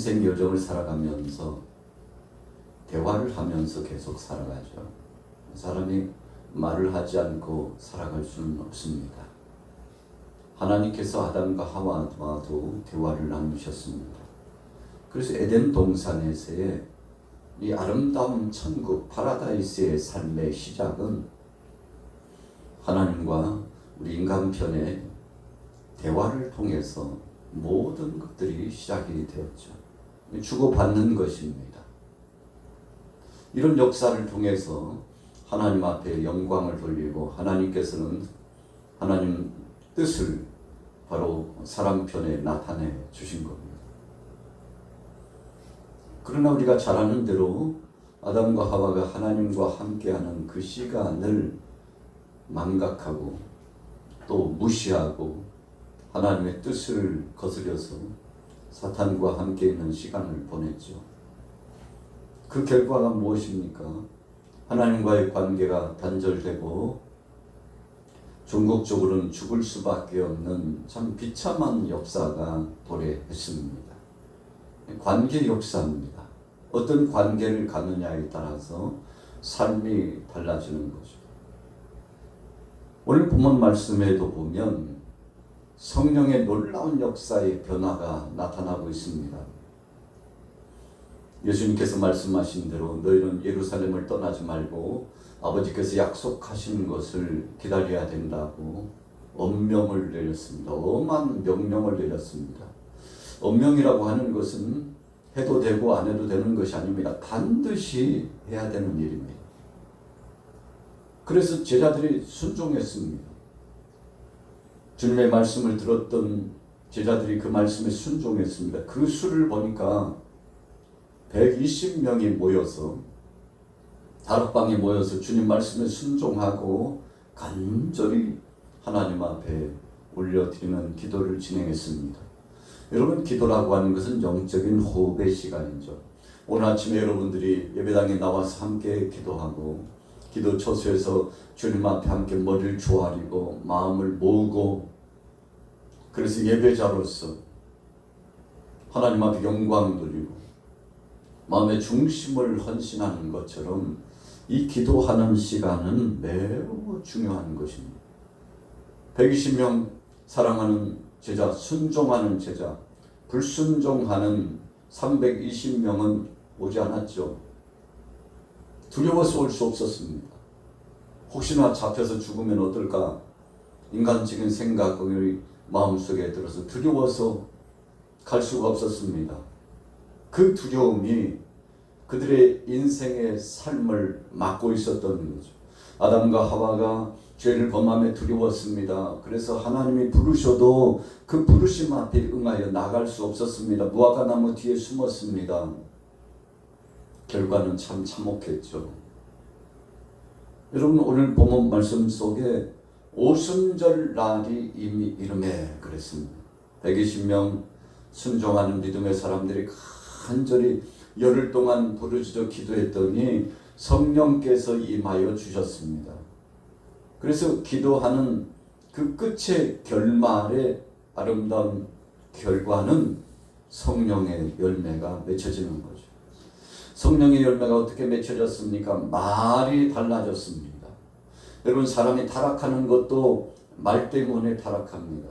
인생 여정을 살아가면서 대화를 하면서 계속 살아가죠. 사람이 말을 하지 않고 살아갈 수는 없습니다. 하나님께서 아담과 하와와도 대화를 나누셨습니다. 그래서 에덴 동산에서의 이 아름다운 천국 파라다이스의 삶의 시작은 하나님과 우리 인간편의 대화를 통해서 모든 것들이 시작이 되었죠. 주고받는 것입니다. 이런 역사를 통해서 하나님 앞에 영광을 돌리고 하나님께서는 하나님 뜻을 바로 사람 편에 나타내 주신 겁니다. 그러나 우리가 잘 아는 대로 아담과 하와가 하나님과 함께하는 그 시간을 망각하고 또 무시하고 하나님의 뜻을 거스려서 사탄과 함께 있는 시간을 보냈죠. 그 결과가 무엇입니까? 하나님과의 관계가 단절되고 종국적으로는 죽을 수밖에 없는 참 비참한 역사가 도래했습니다. 관계 역사입니다. 어떤 관계를 갖느냐에 따라서 삶이 달라지는 거죠. 오늘 본문 말씀에도 보면 성령의 놀라운 역사의 변화가 나타나고 있습니다. 예수님께서 말씀하신 대로 너희는 예루살렘을 떠나지 말고 아버지께서 약속하신 것을 기다려야 된다고 엄명을 내렸습니다. 엄한 명령을 내렸습니다. 엄명이라고 하는 것은 해도 되고 안 해도 되는 것이 아닙니다. 반드시 해야 되는 일입니다. 그래서 제자들이 순종했습니다. 주님의 말씀을 들었던 제자들이 그 말씀에 순종했습니다. 그 수를 보니까 120명이 모여서 다락방에 모여서 주님 말씀에 순종하고 간절히 하나님 앞에 올려드리는 기도를 진행했습니다. 여러분, 기도라고 하는 것은 영적인 호흡의 시간이죠. 오늘 아침에 여러분들이 예배당에 나와서 함께 기도하고 기도 처소에서 주님 앞에 함께 머리를 조아리고 마음을 모으고 그래서 예배자로서 하나님 앞에 영광 돌리고 마음의 중심을 헌신하는 것처럼 이 기도하는 시간은 매우 중요한 것입니다. 120명 사랑하는 제자, 순종하는 제자, 불순종하는 320명은 오지 않았죠. 두려워서 올 수 없었습니다. 혹시나 잡혀서 죽으면 어떨까? 인간적인 생각이 마음속에 들어서 두려워서 갈 수가 없었습니다. 그 두려움이 그들의 인생의 삶을 막고 있었던 거죠. 아담과 하와가 죄를 범함에 두려웠습니다. 그래서 하나님이 부르셔도 그 부르심 앞에 응하여 나갈 수 없었습니다. 무화과 나무 뒤에 숨었습니다. 결과는 참 참혹했죠. 여러분, 오늘 본문 말씀 속에 오순절 날이 이미 이름에 그랬습니다. 120명 순종하는 믿음의 사람들이 간절히 열흘 동안 부르짖어 기도했더니 성령께서 임하여 주셨습니다. 그래서 기도하는 그 끝의 결말의 아름다운 결과는 성령의 열매가 맺혀지는 거죠. 성령의 열매가 어떻게 맺혀졌습니까? 말이 달라졌습니다. 여러분, 사람이 타락하는 것도 말 때문에 타락합니다.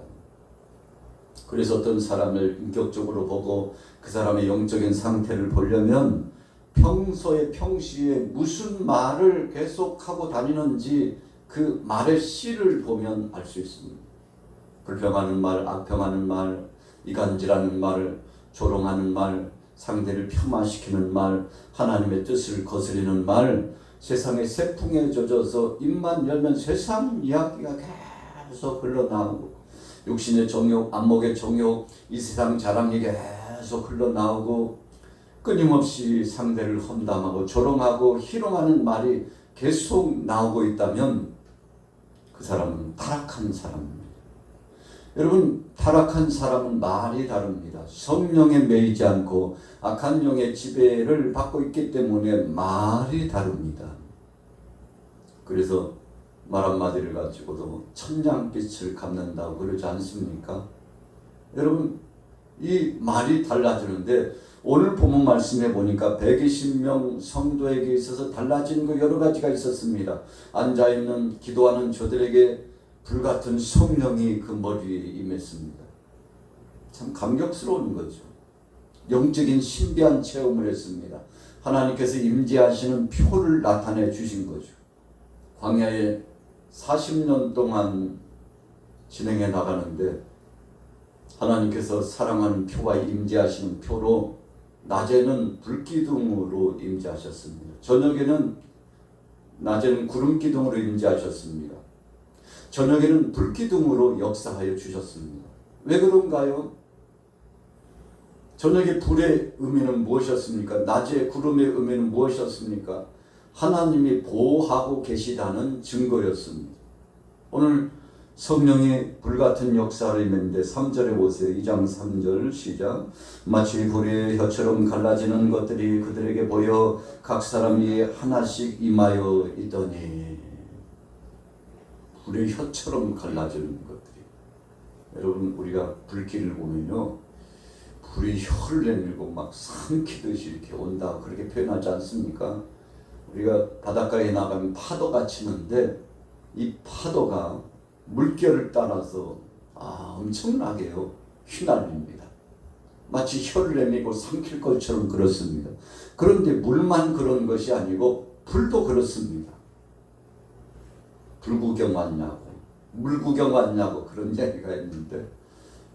그래서 어떤 사람을 인격적으로 보고 그 사람의 영적인 상태를 보려면 평시에 무슨 말을 계속하고 다니는지 그 말의 씨를 보면 알 수 있습니다. 불평하는 말, 악평하는 말, 이간질하는 말, 조롱하는 말, 상대를 폄하시키는 말, 하나님의 뜻을 거스리는 말, 세상의 세풍에 젖어서 입만 열면 세상 이야기가 계속 흘러나오고 육신의 정욕, 안목의 정욕, 이 세상 자랑이 계속 흘러나오고 끊임없이 상대를 험담하고 조롱하고 희롱하는 말이 계속 나오고 있다면 그 사람은 타락한 사람입니다. 여러분, 타락한 사람은 말이 다릅니다. 성령에 매이지 않고 악한 영의 지배를 받고 있기 때문에 말이 다릅니다. 그래서 말 한마디를 가지고도 천냥빛을 갚는다고 그러지 않습니까? 여러분, 이 말이 달라지는데 오늘 본문 말씀해 보니까 120명 성도에게 있어서 달라진 거 여러 가지가 있었습니다. 앉아있는 기도하는 저들에게 불같은 성령이 그 머리에 임했습니다. 참 감격스러운 거죠. 영적인 신비한 체험을 했습니다. 하나님께서 임재하시는 표를 나타내 주신 거죠. 광야에 40년 동안 진행해 나가는데 하나님께서 사랑하는 표와 임재하시는 표로 낮에는 불기둥으로 임재하셨습니다. 낮에는 구름기둥으로 임재하셨습니다. 저녁에는 불기둥으로 역사하여 주셨습니다. 왜 그런가요? 저녁에 불의 의미는 무엇이었습니까? 낮에 구름의 의미는 무엇이었습니까? 하나님이 보호하고 계시다는 증거였습니다. 오늘 성령이 불같은 역사를 임했는데 3절에 보세요. 2장 3절 시작. 마치 불의 혀처럼 갈라지는 것들이 그들에게 보여 각 사람이 하나씩 임하여 있더니, 불의 혀처럼 갈라지는 것들이, 여러분 우리가 불길을 보면요 불이 혀를 내밀고 막 삼키듯이 이렇게 온다 그렇게 표현하지 않습니까? 우리가 바닷가에 나가면 파도가 치는데 이 파도가 물결을 따라서 엄청나게요 휘날립니다. 마치 혀를 내밀고 삼킬 것처럼 그렇습니다. 그런데 물만 그런 것이 아니고 불도 그렇습니다. 불 구경 왔냐고, 물 구경 왔냐고 그런 얘기가 있는데,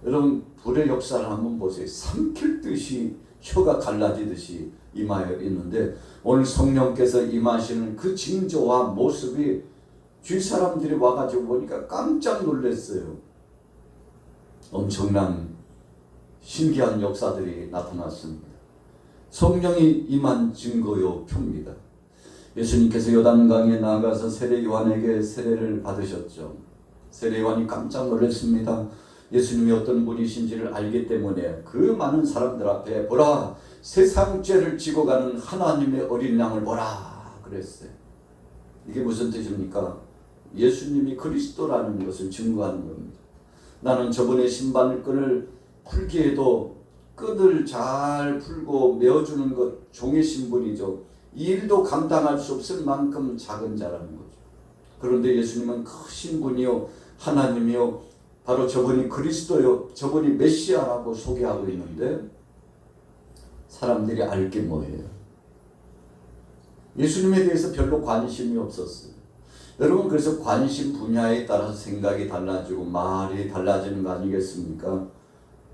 여러분 불의 역사를 한번 보세요. 삼킬 듯이 혀가 갈라지듯이 임하여 있는데, 오늘 성령께서 임하시는 그 징조와 모습이 주위 사람들이 와가지고 보니까 깜짝 놀랐어요. 엄청난 신기한 역사들이 나타났습니다. 성령이 임한 증거요 표입니다. 예수님께서 요단강에 나가서 세례 요한에게 세례를 받으셨죠. 세례 요한이 깜짝 놀랐습니다. 예수님이 어떤 분이신지를 알기 때문에 그 많은 사람들 앞에 보라, 세상 죄를 지고 가는 하나님의 어린 양을 보라 그랬어요. 이게 무슨 뜻입니까? 예수님이 그리스도라는 것을 증거하는 겁니다. 나는 저번에 신발끈을 풀기에도 끈을 잘 풀고 메어주는 것 종의 신분이죠. 이 일도 감당할 수 없을 만큼 작은 자라는 거죠. 그런데 예수님은 크신 분이요 하나님이요 바로 저분이 그리스도요 저분이 메시아라고 소개하고 있는데, 사람들이 알 게 뭐예요? 예수님에 대해서 별로 관심이 없었어요. 여러분 그래서 관심 분야에 따라서 생각이 달라지고 말이 달라지는 거 아니겠습니까?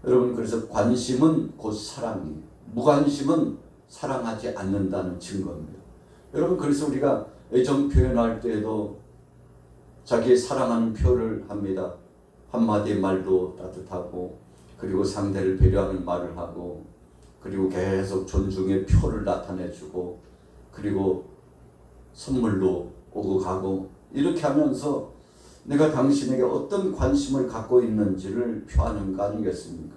여러분 그래서 관심은 곧 사랑이에요. 무관심은 사랑하지 않는다는 증거입니다. 여러분 그래서 우리가 애정 표현할 때에도 자기의 사랑하는 표를 합니다. 한마디의 말도 따뜻하고, 그리고 상대를 배려하는 말을 하고, 그리고 계속 존중의 표를 나타내주고, 그리고 선물로 오고 가고, 이렇게 하면서 내가 당신에게 어떤 관심을 갖고 있는지를 표하는 거 아니겠습니까?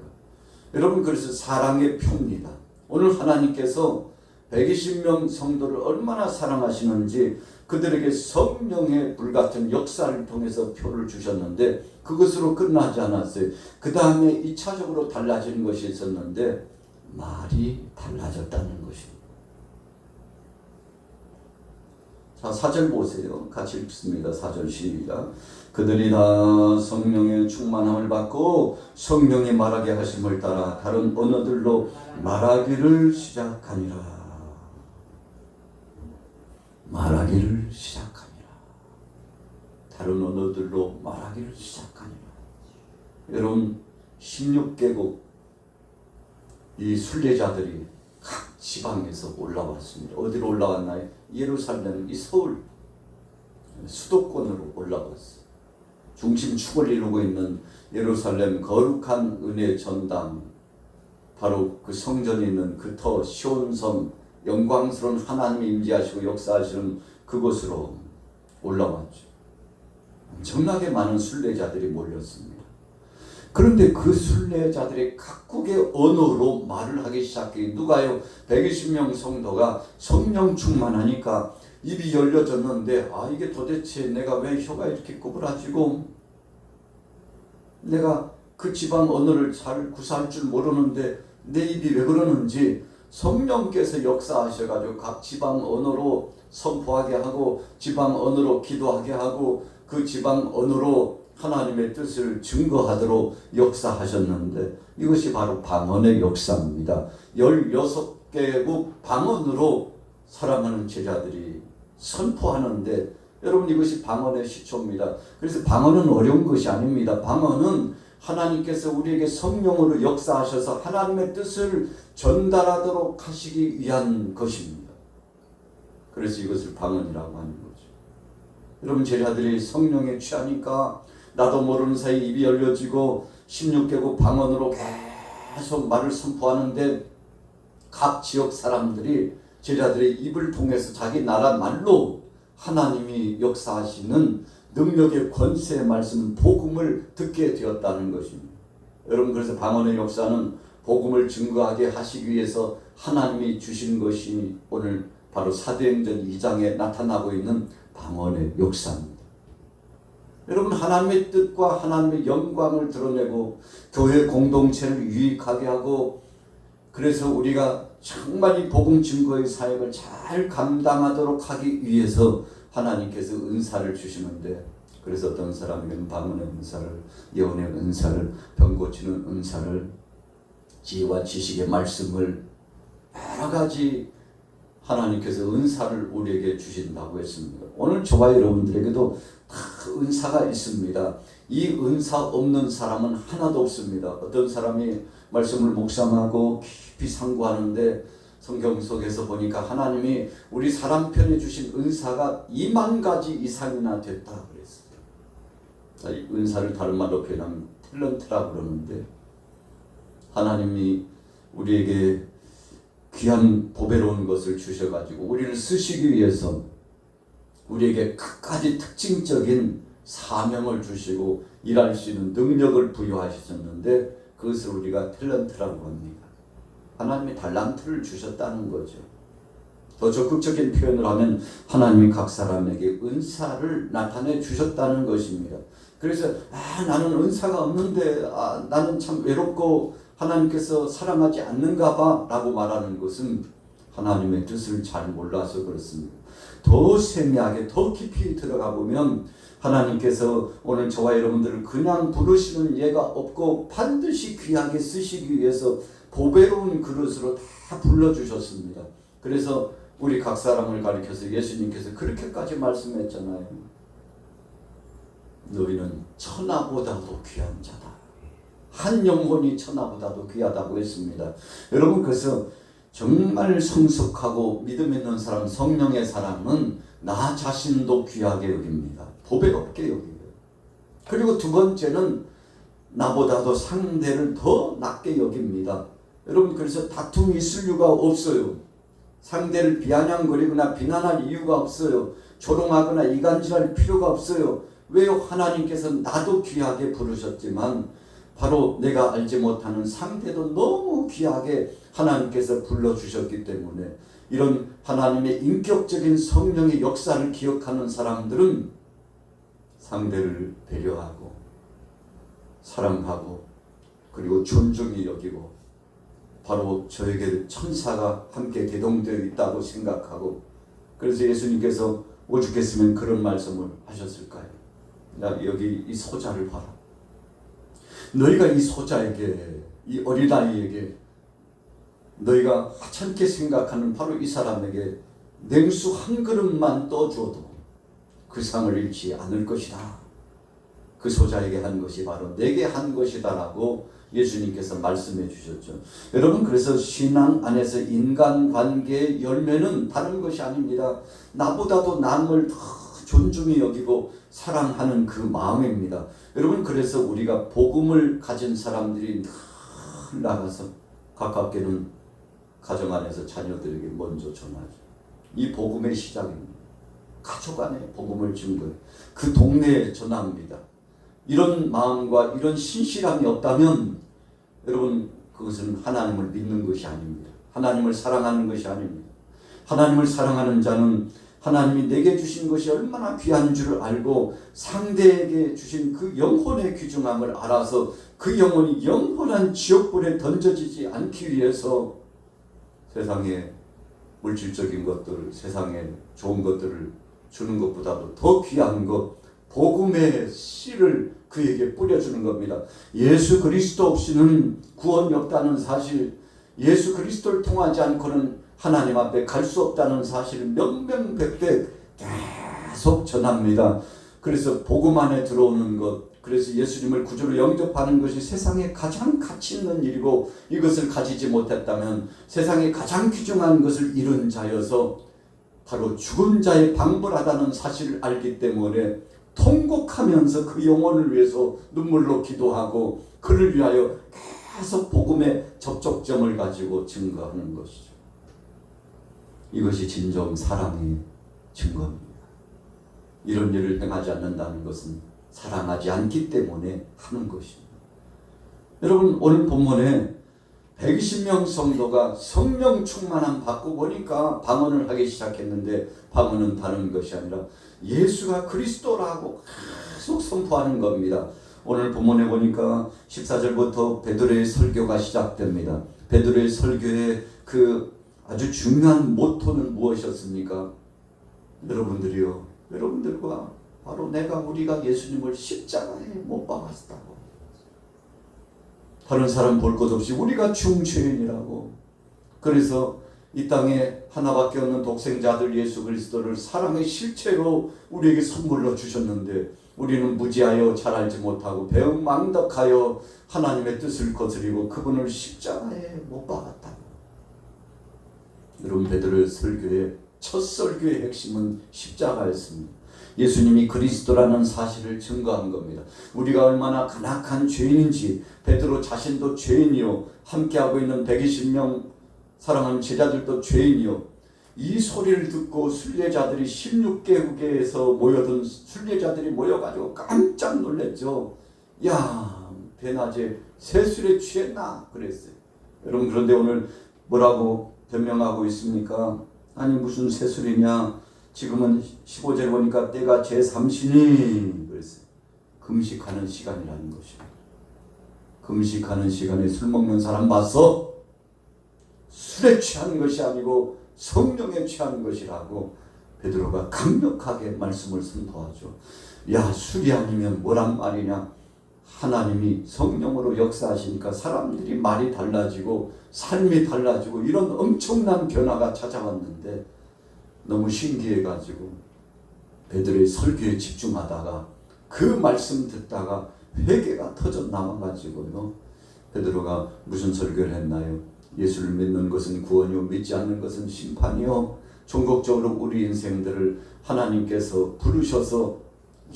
여러분 그래서 사랑의 표입니다. 오늘 하나님께서 120명 성도를 얼마나 사랑하시는지 그들에게 성령의 불같은 역사를 통해서 표를 주셨는데, 그것으로 끝나지 않았어요. 그 다음에 2차적으로 달라지는 것이 있었는데, 말이 달라졌다는 것입니다. 자, 4절 보세요. 같이 읽습니다. 4절 시작. 그들이 다 성령의 충만함을 받고 성령이 말하게 하심을 따라 다른 언어들로 말하기를 시작하니라. 말하기를 시작하니라. 다른 언어들로 말하기를 시작하니라. 여러분 16개국 이 순례자들이 각 지방에서 올라왔습니다. 어디로 올라왔나요? 예루살렘, 이 서울 수도권으로 올라왔어요. 중심축을 이루고 있는 예루살렘 거룩한 은혜 전당, 바로 그 성전이 있는 그 터 시온섬, 영광스러운 하나님이 임재하시고 역사하시는 그곳으로 올라왔죠. 엄청나게 많은 순례자들이 몰렸습니다. 그런데 그 순례자들이 각국의 언어로 말을 하기 시작해요. 누가요? 120명 성도가 성령 충만하니까 입이 열려졌는데, 이게 도대체 내가 왜 혀가 이렇게 구부라지고, 내가 그 지방 언어를 잘 구사할 줄 모르는데 내 입이 왜 그러는지, 성령께서 역사하셔가지고 각 지방 언어로 선포하게 하고 지방 언어로 기도하게 하고 그 지방 언어로 하나님의 뜻을 증거하도록 역사하셨는데 이것이 바로 방언의 역사입니다. 16개국 방언으로 사랑하는 제자들이 선포하는데 여러분 이것이 방언의 시초입니다. 그래서 방언은 어려운 것이 아닙니다. 방언은 하나님께서 우리에게 성령으로 역사하셔서 하나님의 뜻을 전달하도록 하시기 위한 것입니다. 그래서 이것을 방언이라고 하는 거죠. 여러분 제자들이 성령에 취하니까 나도 모르는 사이 입이 열려지고 16개국 방언으로 계속 말을 선포하는데 각 지역 사람들이 제자들의 입을 통해서 자기 나라 말로 하나님이 역사하시는 능력의 권세의 말씀 복음을 듣게 되었다는 것입니다. 여러분 그래서 방언의 역사는 복음을 증거하게 하시기 위해서 하나님이 주신 것이 오늘 바로 사도행전 2장에 나타나고 있는 방언의 역사입니다. 여러분 하나님의 뜻과 하나님의 영광을 드러내고 교회 공동체를 유익하게 하고 그래서 우리가 정말 이 복음 증거의 사역을 잘 감당하도록 하기 위해서 하나님께서 은사를 주시는데 그래서 어떤 사람에게는 방언의 은사를, 예언의 은사를, 병 고치는 은사를, 지혜와 지식의 말씀을 여러 가지 하나님께서 은사를 우리에게 주신다고 했습니다. 오늘 저와 여러분들에게도 다 은사가 있습니다. 이 은사 없는 사람은 하나도 없습니다. 어떤 사람이 말씀을 묵상하고 깊이 상고하는데 성경 속에서 보니까 하나님이 우리 사람 편에 주신 은사가 2만 가지 이상이나 됐다 그랬어요. 이 은사를 다른 말로 표현하면 탤런트라고 그러는데 하나님이 우리에게 귀한 보배로운 것을 주셔가지고 우리를 쓰시기 위해서 우리에게 끝까지 특징적인 사명을 주시고 일할 수 있는 능력을 부여하셨는데 그것을 우리가 탤런트라고 합니다. 하나님이 달란트를 주셨다는 거죠. 더 적극적인 표현을 하면 하나님이 각 사람에게 은사를 나타내 주셨다는 것입니다. 그래서 나는 은사가 없는데 나는 참 외롭고 하나님께서 사랑하지 않는가 봐 라고 말하는 것은 하나님의 뜻을 잘 몰라서 그렇습니다. 더 세미하게 더 깊이 들어가 보면 하나님께서 오늘 저와 여러분들을 그냥 부르시는 예가 없고 반드시 귀하게 쓰시기 위해서 보배로운 그릇으로 다 불러주셨습니다. 그래서 우리 각 사람을 가리켜서 예수님께서 그렇게까지 말씀했잖아요. 너희는 천하보다도 귀한 자다. 한 영혼이 천하보다도 귀하다고 했습니다. 여러분 그래서 정말 성숙하고 믿음 있는 사람, 성령의 사람은 나 자신도 귀하게 여깁니다. 보배롭게 여기고요. 그리고 두 번째는 나보다도 상대를 더 낮게 여깁니다. 여러분 그래서 다툼이 있을 이유가 없어요. 상대를 비아냥거리거나 비난할 이유가 없어요. 조롱하거나 이간질할 필요가 없어요. 왜요? 하나님께서 나도 귀하게 부르셨지만 바로 내가 알지 못하는 상대도 너무 귀하게 하나님께서 불러주셨기 때문에 이런 하나님의 인격적인 성령의 역사를 기억하는 사람들은 상대를 배려하고 사랑하고 그리고 존중히 여기고 바로 저에게 천사가 함께 계동되어 있다고 생각하고 그래서 예수님께서 오죽했으면 그런 말씀을 하셨을까요? 나 여기 이 소자를 봐라. 너희가 이 소자에게 이 어린아이에게 너희가 하찮게 생각하는 바로 이 사람에게 냉수 한 그릇만 떠줘도 그 상을 잃지 않을 것이다. 그 소자에게 한 것이 바로 내게 한 것이다 라고 예수님께서 말씀해 주셨죠. 여러분 그래서 신앙 안에서 인간관계의 열매는 다른 것이 아닙니다. 나보다도 남을 더 존중히 여기고 사랑하는 그 마음입니다. 여러분 그래서 우리가 복음을 가진 사람들이 늘 나가서 가깝게는 가정 안에서 자녀들에게 먼저 전하죠. 이 복음의 시작입니다. 가족 안에 복음을 증거해 그 동네에 전합니다. 이런 마음과 이런 신실함이 없다면 여러분 그것은 하나님을 믿는 것이 아닙니다. 하나님을 사랑하는 것이 아닙니다. 하나님을 사랑하는 자는 하나님이 내게 주신 것이 얼마나 귀한 줄을 알고 상대에게 주신 그 영혼의 귀중함을 알아서 그 영혼이 영원한 지옥불에 던져지지 않기 위해서 세상에 물질적인 것들, 세상에 좋은 것들을 주는 것보다도 더 귀한 것, 복음의 씨를 그에게 뿌려주는 겁니다. 예수 그리스도 없이는 구원이 없다는 사실, 예수 그리스도를 통하지 않고는 하나님 앞에 갈 수 없다는 사실을 명명백백 계속 전합니다. 그래서 복음 안에 들어오는 것, 그래서 예수님을 구주로 영접하는 것이 세상에 가장 가치 있는 일이고, 이것을 가지지 못했다면 세상에 가장 귀중한 것을 잃은 자여서 바로 죽은 자의 방불하다는 사실을 알기 때문에 통곡하면서 그 영혼을 위해서 눈물로 기도하고 그를 위하여 계속 복음의 접촉점을 가지고 증거하는 것이죠. 이것이 진정 사랑의 증거입니다. 이런 일을 행하지 않는다는 것은 사랑하지 않기 때문에 하는 것입니다. 여러분, 오늘 본문에 120명 성도가 성령 충만함 받고 보니까 방언을 하기 시작했는데, 방언은 다른 것이 아니라 예수가 그리스도라고 계속 선포하는 겁니다. 오늘 본문에 보니까 14절부터 베드로의 설교가 시작됩니다. 베드로의 설교의 그 아주 중요한 모토는 무엇이었습니까? 여러분들과 바로 우리가 예수님을 십자가에 못 박았다고, 다른 사람 볼 것 없이 우리가 중죄인이라고, 그래서 이 땅에 하나밖에 없는 독생자들 예수 그리스도를 사랑의 실체로 우리에게 선물로 주셨는데, 우리는 무지하여 잘 알지 못하고 배은망덕하여 하나님의 뜻을 거스리고 그분을 십자가에 못 박았다고. 여러분, 베드로의 설교의 첫 설교의 핵심은 십자가였습니다. 예수님이 그리스도라는 사실을 증거한 겁니다. 우리가 얼마나 간악한 죄인인지, 베드로 자신도 죄인이요, 함께하고 있는 120명 사랑하는 제자들도 죄인이요, 이 소리를 듣고 순례자들이 16개국에서 모여든 순례자들이 모여가지고 깜짝 놀랐죠. 야, 대낮에 새술에 취했나 그랬어요. 여러분, 그런데 오늘 뭐라고 변명하고 있습니까? 아니, 무슨 새술이냐, 지금은 15절 보니까 때가 제3신이 그랬어요. 금식하는 시간이라는 것입니다. 금식하는 시간에 술 먹는 사람 봤어? 술에 취하는 것이 아니고 성령에 취하는 것이라고 베드로가 강력하게 말씀을 선포하죠. 야, 술이 아니면 뭐란 말이냐. 하나님이 성령으로 역사하시니까 사람들이 말이 달라지고 삶이 달라지고 이런 엄청난 변화가 찾아왔는데, 너무 신기해가지고 베드로의 설교에 집중하다가 그 말씀 듣다가 회개가 터져 남아가지고요, 베드로가 무슨 설교를 했나요? 예수를 믿는 것은 구원이요, 믿지 않는 것은 심판이요. 종국적으로 우리 인생들을 하나님께서 부르셔서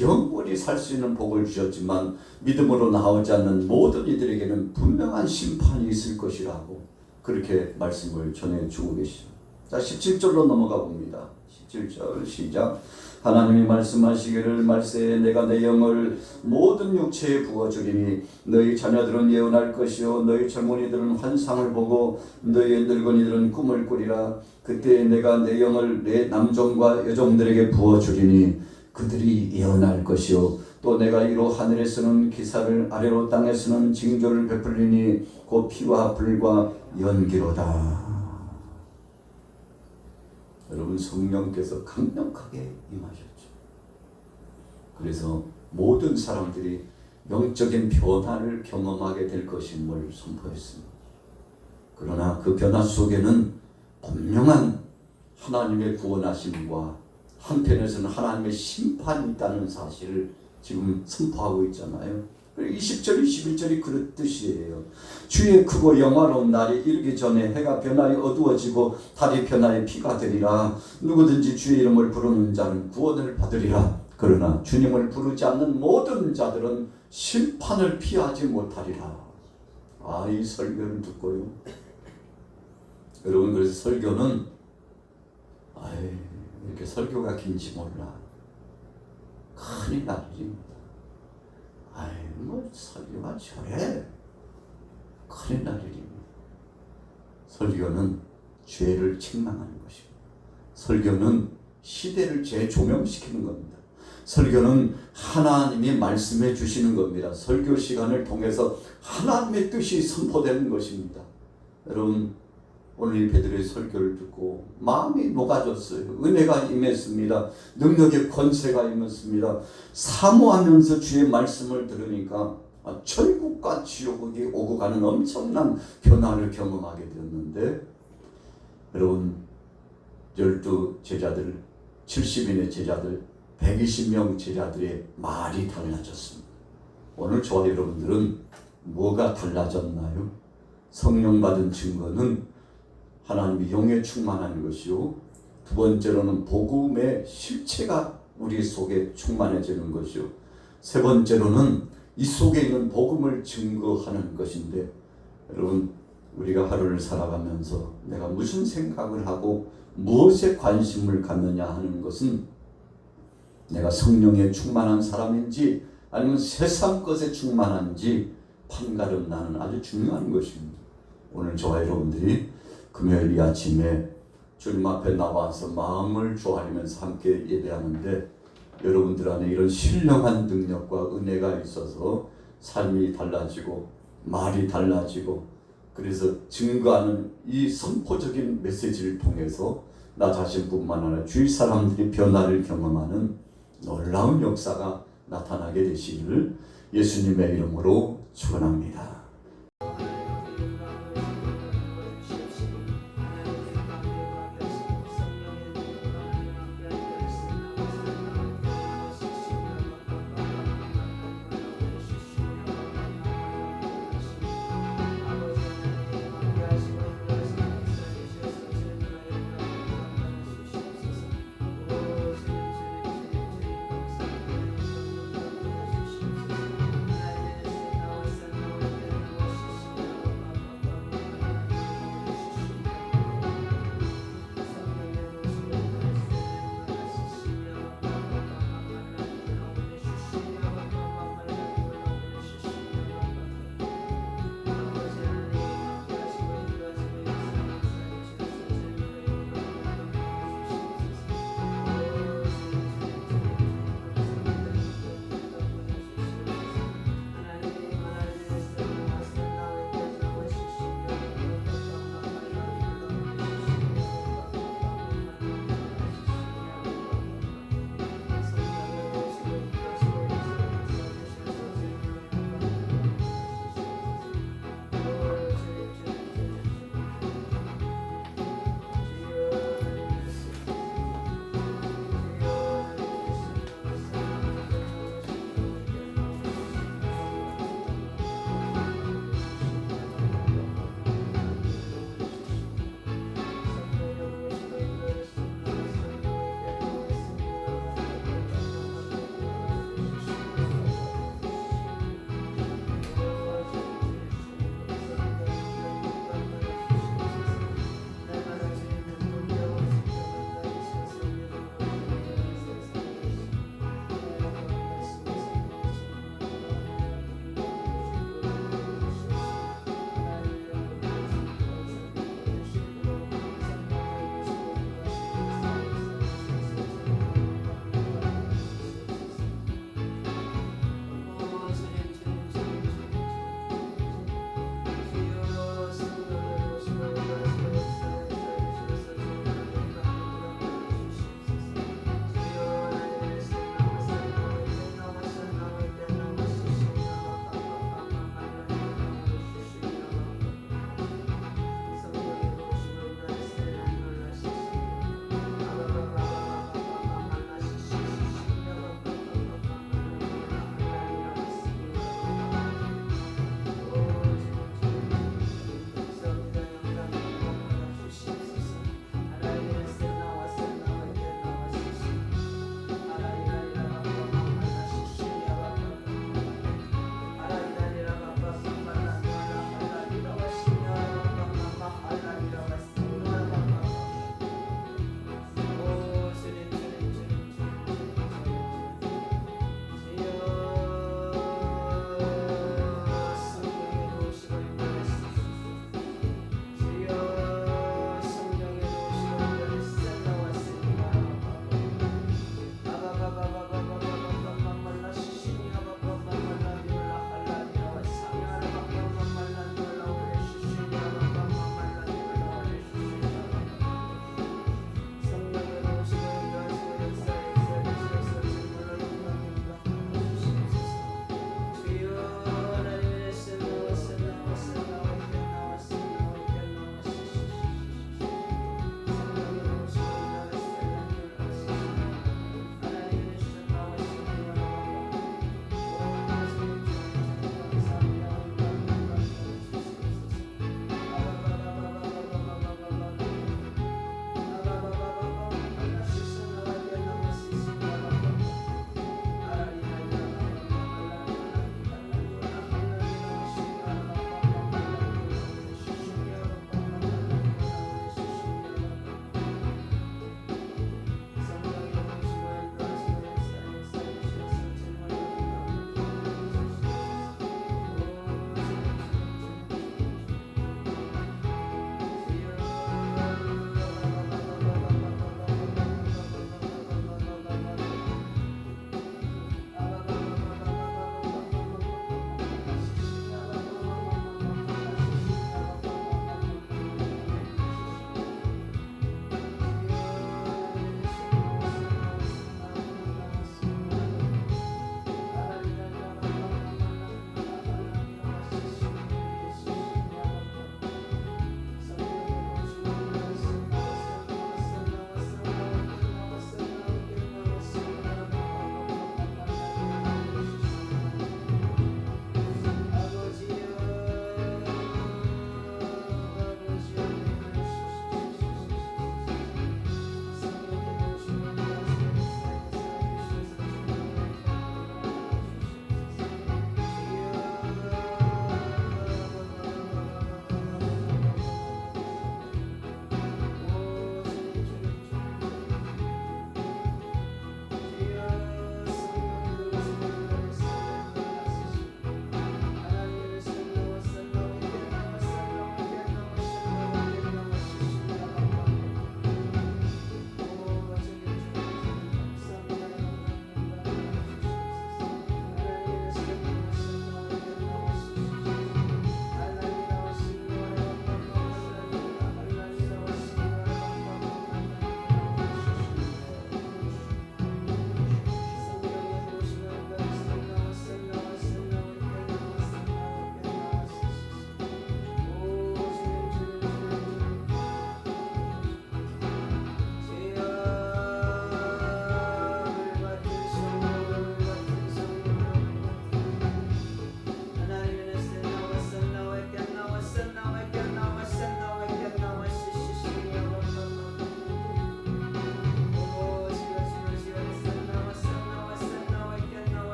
영원히 살 수 있는 복을 주셨지만 믿음으로 나오지 않는 모든 이들에게는 분명한 심판이 있을 것이라고 그렇게 말씀을 전해주고 계시죠. 자, 17절로 넘어가 봅니다. 17절 시작. 하나님이 말씀하시기를 말세에 내가 내 영을 모든 육체에 부어주리니 너희 자녀들은 예언할 것이요 너희 젊은이들은 환상을 보고 너희 늙은이들은 꿈을 꾸리라. 그때 내가 내 영을 내 남종과 여종들에게 부어주리니 그들이 예언할 것이요 또 내가 이로 하늘에서는 기사를 아래로 땅에서는 징조를 베풀리니 곧 피와 불과 연기로다. 여러분, 성령께서 강력하게 임하셨죠. 그래서 모든 사람들이 영적인 변화를 경험하게 될 것임을 선포했습니다. 그러나 그 변화 속에는 분명한 하나님의 구원하심과 한편에서는 하나님의 심판이 있다는 사실을 지금 선포하고 있잖아요. 20절, 21절이 그런 뜻이에요. 주의 크고 영화로운 날이 이르기 전에 해가 변하여 어두워지고 달이 변하여 피가 되리라. 누구든지 주의 이름을 부르는 자는 구원을 받으리라. 그러나 주님을 부르지 않는 모든 자들은 심판을 피하지 못하리라. 아, 이 설교를 듣고요, 여러분, 그래서 설교는 이렇게 설교가 긴지 몰라. 큰일 날 일입니다. 뭐 설교가 저래. 큰일 날 일입니다. 설교는 죄를 책망하는 것입니다. 설교는 시대를 재조명시키는 겁니다. 설교는 하나님이 말씀해 주시는 겁니다. 설교 시간을 통해서 하나님의 뜻이 선포되는 것입니다. 여러분, 오늘 이 베드로의 설교를 듣고 마음이 녹아졌어요. 은혜가 임했습니다. 능력의 권세가 임했습니다. 사모하면서 주의 말씀을 들으니까 천국과 지옥이 오고 가는 엄청난 변화를 경험하게 되었는데, 여러분 12 제자들, 70인의 제자들, 120명 제자들의 말이 달라졌습니다. 오늘 저와 여러분들은 뭐가 달라졌나요? 성령 받은 증거는 하나님의 영에 충만한 것이요, 두 번째로는 복음의 실체가 우리 속에 충만해지는 것이요, 세 번째로는 이 속에 있는 복음을 증거하는 것인데, 여러분 우리가 하루를 살아가면서 내가 무슨 생각을 하고 무엇에 관심을 갖느냐 하는 것은 내가 성령에 충만한 사람인지 아니면 세상 것에 충만한지 판가름 나는 아주 중요한 것입니다. 오늘 저와 여러분들이 금요일 이 아침에 주님 앞에 나와서 마음을 조아리면서 함께 예배하는데, 여러분들 안에 이런 신령한 능력과 은혜가 있어서 삶이 달라지고 말이 달라지고, 그래서 증거하는 이 선포적인 메시지를 통해서 나 자신뿐만 아니라 주위 사람들이 변화를 경험하는 놀라운 역사가 나타나게 되시기를 예수님의 이름으로 축원합니다.